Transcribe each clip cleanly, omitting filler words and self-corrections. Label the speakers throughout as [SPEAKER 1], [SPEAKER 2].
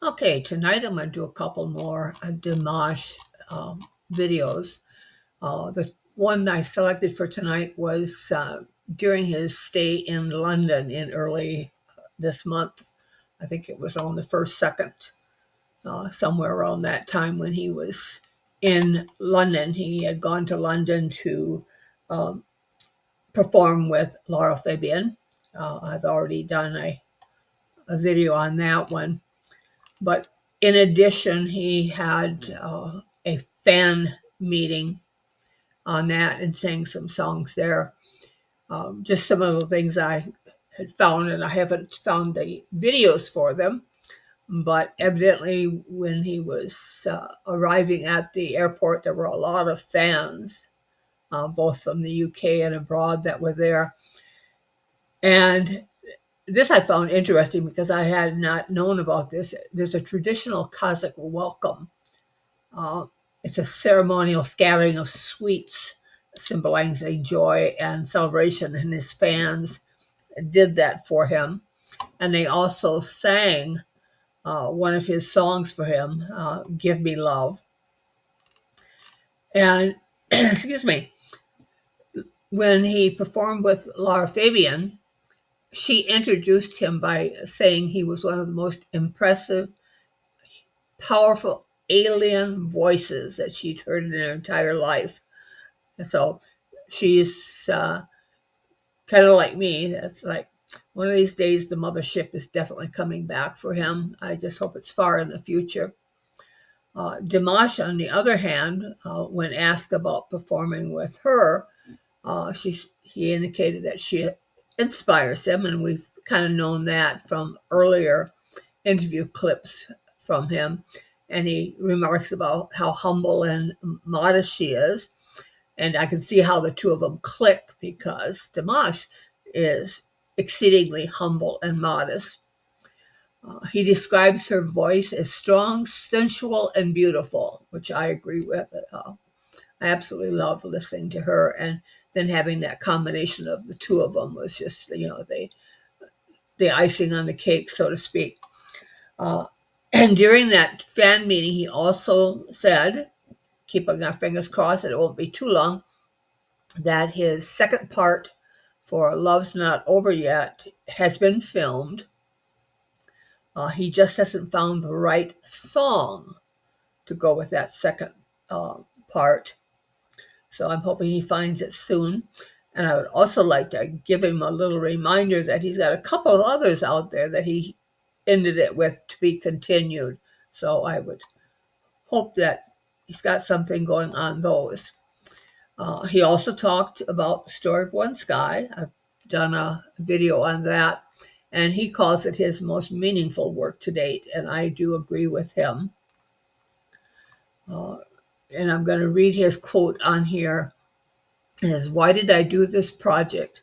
[SPEAKER 1] Okay, tonight I'm going to do a couple more Dimash videos. The one I selected for tonight was during his stay in London in early this month. I think it was on the first, second, somewhere around that time when he was in London. He had gone to London to um, perform with Laura Fabian. I've already done a video on that one. But in addition, he had a fan meeting on that and sang some songs there. Just some of the things I had found, and I haven't found the videos for them. But evidently, when he was arriving at the airport, there were a lot of fans, both from the UK and abroad, that were there. And this I found interesting because I had not known about this. There's a traditional Kazakh welcome. Uh, it's a ceremonial scattering of sweets symbolizing joy and celebration, and his fans did that for him. And they also sang one of his songs for him, Give Me Love. And, excuse me, when he performed with Laura Fabian, she introduced him by saying he was one of the most impressive, powerful alien voices that she'd heard in her entire life. And so she's kind of like me. That's like one of these days the mothership is definitely coming back for him. I just hope it's far in the future. Dimash, on the other hand, when asked about performing with her, he indicated that she inspires him, and we've kind of known that from earlier interview clips from him. And he remarks about how humble and modest she is. And I can see how the two of them click because Dimash is exceedingly humble and modest. He describes her voice as strong, sensual, and beautiful, which I agree with. I absolutely love listening to her. And then having that combination of the two of them was just, the icing on the cake, so to speak. And during that fan meeting, he also said, keeping our fingers crossed that it won't be too long, that his second part for Love's Not Over Yet has been filmed. He just hasn't found the right song to go with that second part. So I'm hoping he finds it soon. And I would also like to give him a little reminder that he's got a couple of others out there that he ended it with to be continued. So I would hope that he's got something going on those. He also talked about the Story of One Sky. I've done a video on that, and he calls it his most meaningful work to date, and I do agree with him. And I'm going to read his quote on here. It says, "Why did I do this project?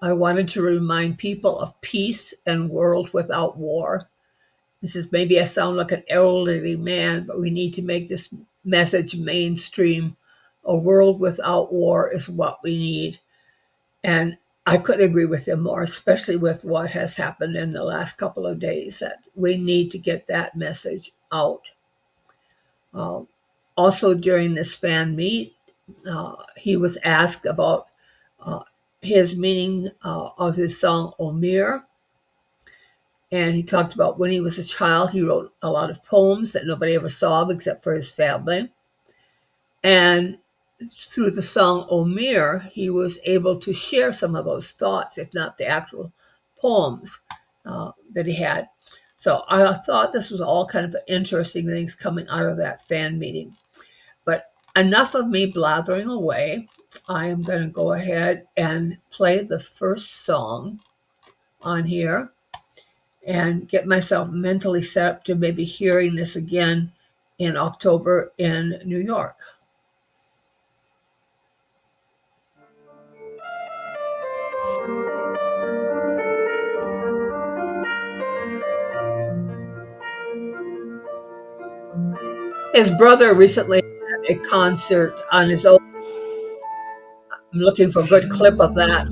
[SPEAKER 1] I wanted to remind people of peace and world without war. This is maybe I sound like an elderly man, but we need to make this message mainstream. A world without war is what we need." And I couldn't agree with him more, especially with what has happened in the last couple of days, that we need to get that message out. Also, during this fan meet, he was asked about his meaning of his song Omir. And he talked about when he was a child, he wrote a lot of poems that nobody ever saw except for his family. And through the song Omir, he was able to share some of those thoughts, if not the actual poems that he had. So I thought this was all kind of interesting things coming out of that fan meeting. But enough of me blathering away. I am going to go ahead and play the first song on here and get myself mentally set up to maybe hearing this again in October in New York. His brother recently had a concert on his own. I'm looking for a good clip of that.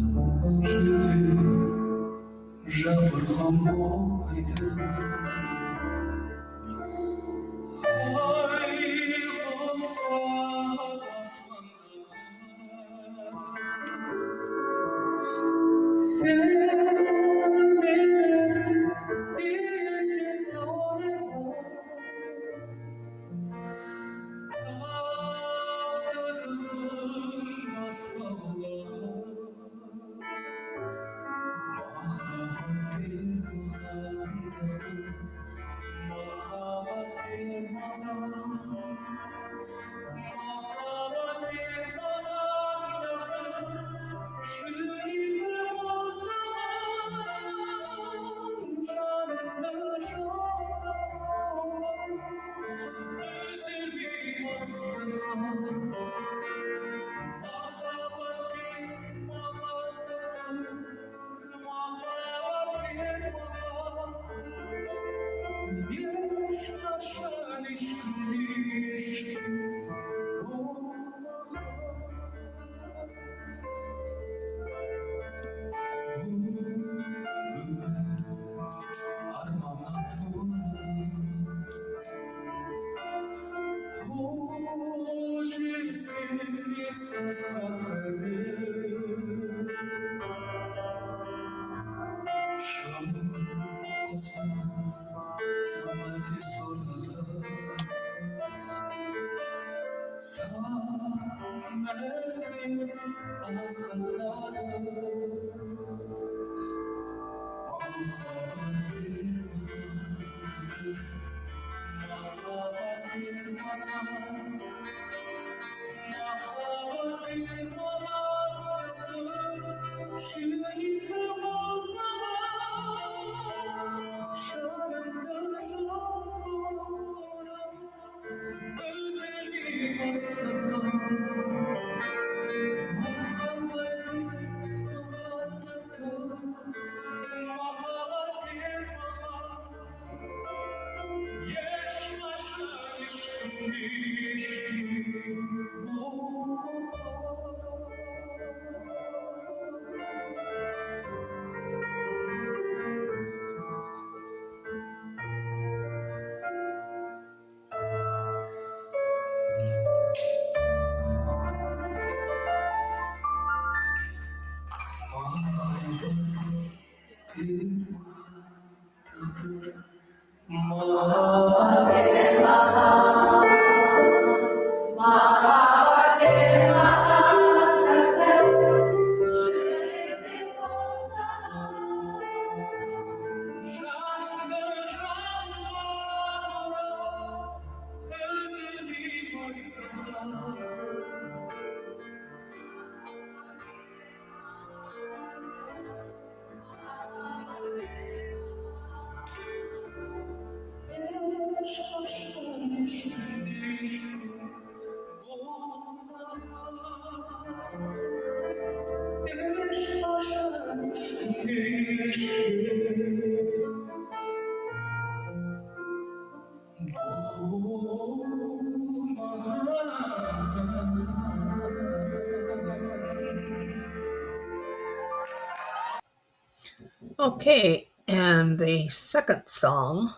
[SPEAKER 1] Okay, and the second song,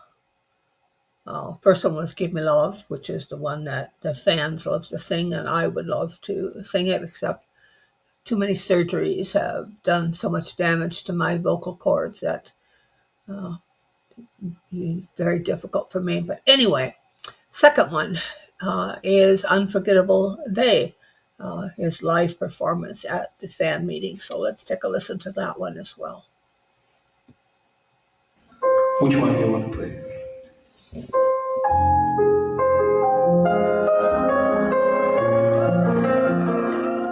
[SPEAKER 1] first one was Give Me Love, which is the one that the fans love to sing, and I would love to sing it, except too many surgeries have done so much damage to my vocal cords that it's very difficult for me. But anyway, second one is Unforgettable Day, his live performance at the fan meeting. So let's take a listen to that one as well.
[SPEAKER 2] Which one do you want to play?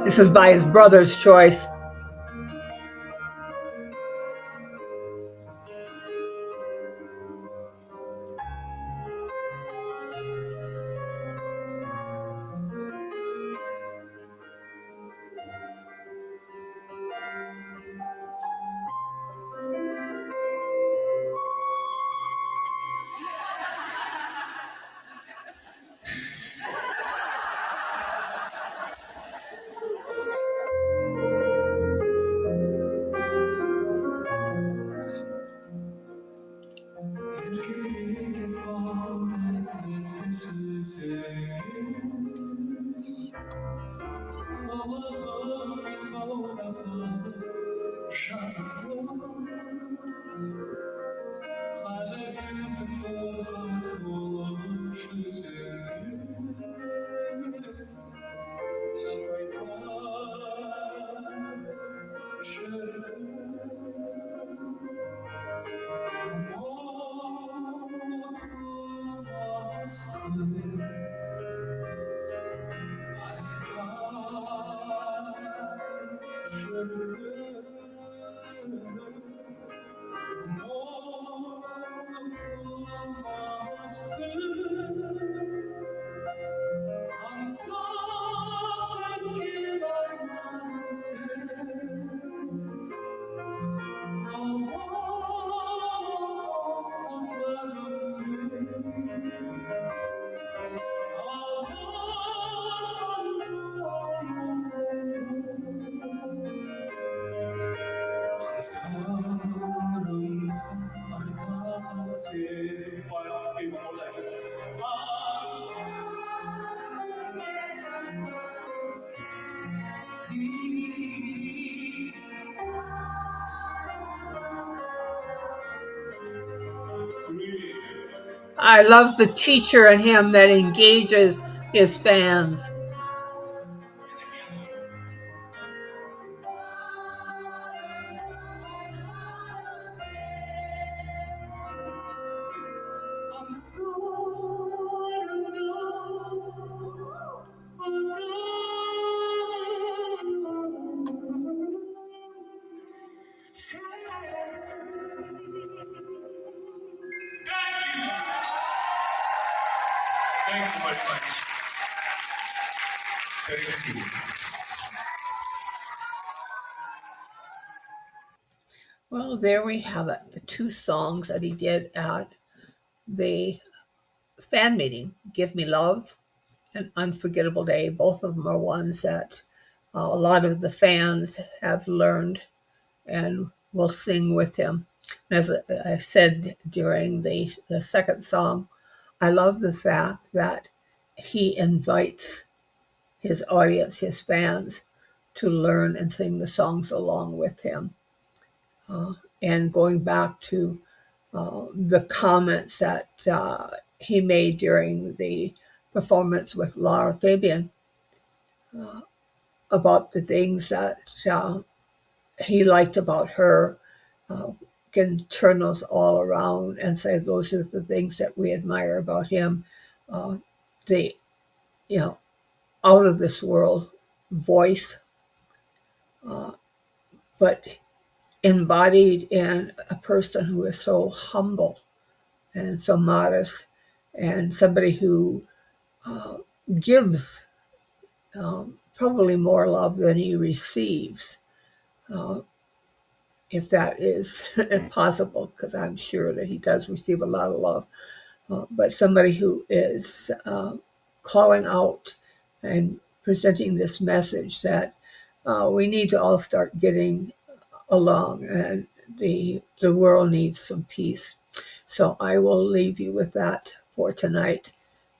[SPEAKER 1] This is by his brother's choice. I love the teacher in him that engages his fans.
[SPEAKER 2] Thank you very much. Thank you.
[SPEAKER 1] Well, there we have it. The two songs that he did at the fan meeting, Give Me Love and Unforgettable Day. Both of them are ones that a lot of the fans have learned and will sing with him. And as I said during the second song, I love the fact that he invites his audience, his fans, to learn and sing the songs along with him. And going back to the comments that he made during the performance with Laura Fabian about the things that he liked about her, can turn those all around and say those are the things that we admire about him. The out of this world voice, but embodied in a person who is so humble and so modest, and somebody who gives probably more love than he receives, if that is possible, because I'm sure that he does receive a lot of love. But somebody who is calling out and presenting this message that we need to all start getting along, and the world needs some peace. So I will leave you with that for tonight.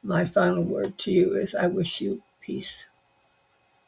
[SPEAKER 1] My final word to you is I wish you peace.